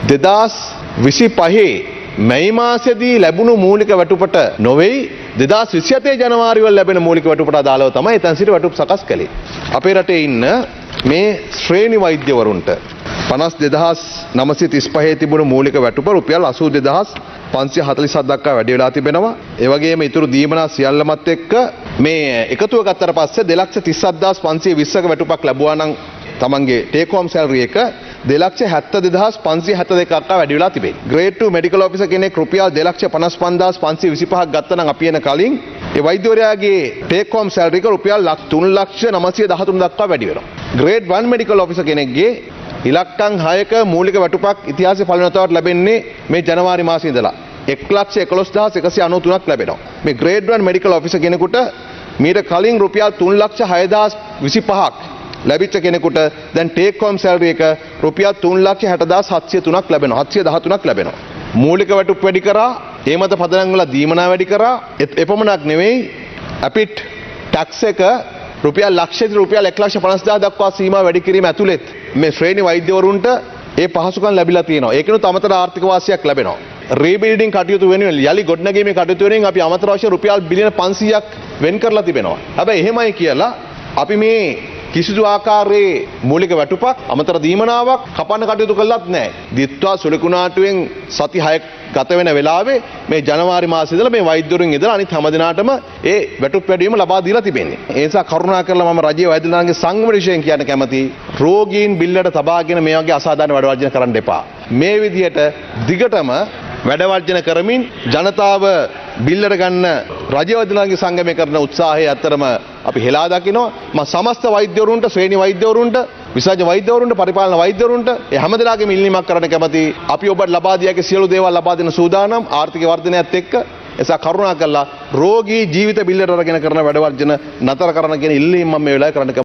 2025 මැයි මාසෙදී ලැබුණු මූලික වැටුපට නොවේයි 2027 ජනවාරි වල ලැබෙන මූලික වැටුපට අදාළව තමයි එතන සිට වැටුප් සකස් කළේ. අපේ රටේ ඉන්න මේ ශ්‍රේණි වෛද්‍යවරුන්ට 52935 තිබුණු මූලික වැටුප රුපියල් 82547 දක්වා වැඩි වෙලා තිබෙනවා. ඒ වගේම ඊතුරු දීමනා සියල්ලමත් එක්ක මේ එකතුව ගත්තට පස්සේ 273520ක වැටුපක් ලැබුවා නම් තමන්ගේ ටේක් හෝම් සැලරි එක 272572 දක්වා වැඩි වෙලා තිබෙනවා. ග්‍රේඩ් 2 මෙඩිකල් ඔෆිසර් කෙනෙක් රුපියල් 255525ක් ගත්තා නම් අපි එන කලින් ඒ වෛද්‍යවරයාගේ ටේක් හෝම් සැලරි එක රුපියල් 3,913 දක්වා වැඩි වෙනවා. ග්‍රේඩ් 1 මෙඩිකල් ඔෆිසර් කෙනෙක්ගේ ඉලක්කම් 6ක මූලික වැටුපක් ඉතිහාසයේ පළවෙනි වතාවට ලැබෙන්නේ මේ ජනවාරි මාසයේ ඉඳලා 1,11,193ක් ලැබෙනවා. මේ ග්‍රේඩ් 1 මෙඩිකල් ඔෆිසර් කෙනෙකුට මීට කලින් රුපියල් 3,06,025ක් ලැබිච්ච කෙනෙකුට දැන් ටේක් හෝම් සැලරි එක රුපියල් 3,60,703ක් ලැබෙනවා. 713ක් ලැබෙනවා. මූලික වැටුප් වැඩි කරා, ඒ මත පදනම් වල දීමනා වැඩි කරා. එපමණක් නෙවෙයි අපිට ටැක්ස් එක රුපියල් ලක්ෂයට රුපියල් 1,50,000 දක්වා සීමා වැඩි කිරීම ඇතුළත් මේ ශ්‍රේණි වෛද්‍යවරුන්ට ඒ පහසුකම් ලැබිලා තියෙනවා. ඒකිනුත් අමතර ආර්ථික වාසියක් ලැබෙනවා. රීබිල්ඩින් කටයුතු වෙනුවෙන් යලි ගොඩනැගීමේ කටයුතු වෙනුවෙන් අපි අමතර වශයෙන් රුපියල් බිලියන 500ක් වෙන් කරලා තිබෙනවා. හැබැයි එහෙමයි කියලා අපි මේ කිසිදු ආකාරයේ මූලික වැටුපක් අමතර දීමනාවක් කපන්න කටයුතු කළත් නැහැ. දිත්වා සුළුකුණාටුවෙන් සති 6ක් ගත වෙන වෙලාවේ මේ ජනවාරි මාසයේ ඉඳලා මේ වෛද්‍යවරුන් ඉඳලා අනිත් හැම දිනාටම ඒ වැටුප් වැඩිවීම ලබා දීලා තිබෙන්නේ. ඒ නිසා කරුණාකරලා මම රජයේ වෛද්‍යවරුන්ගේ සංගම විශේෂයෙන් කියන්න කැමතියි. රෝගීන් බිල්ලට තබාගෙන මේ වගේ අසාධාරණ වැඩ වර්ජන කරන්න එපා. මේ විදිහට දිගටම වැඩ වර්ජන කරමින් ජනතාව බිල්ලට ගන්න රජයේ වෛද්‍යවරුන්ගේ සංගමය කරන උත්සාහය අතරම අපි හෙලා දකිනවා. මම සමස්ත වෛද්‍යවරුන්ට, ශ්‍රේණි වෛද්‍යවරුන්ට, විශේෂ වෛද්‍යවරුන්ට, පරිපාලන වෛද්‍යවරුන්ට ඒ හැම දෙනාගේම ඉල්ලීමක් කරන්න කැමතියි. අපි ඔබට ලබා දී යකේ සියලු දේවල් ලබා දෙන සූදානම් ආර්ථික වර්ධනයත් එක්ක. එසා කරුණාකරලා රෝගී ජීවිත බිල්ලට අරගෙන කරන වැඩ වර්ජන නතර කරන්න කියන ඉල්ලීම මම මේ වෙලාවේ කරන්න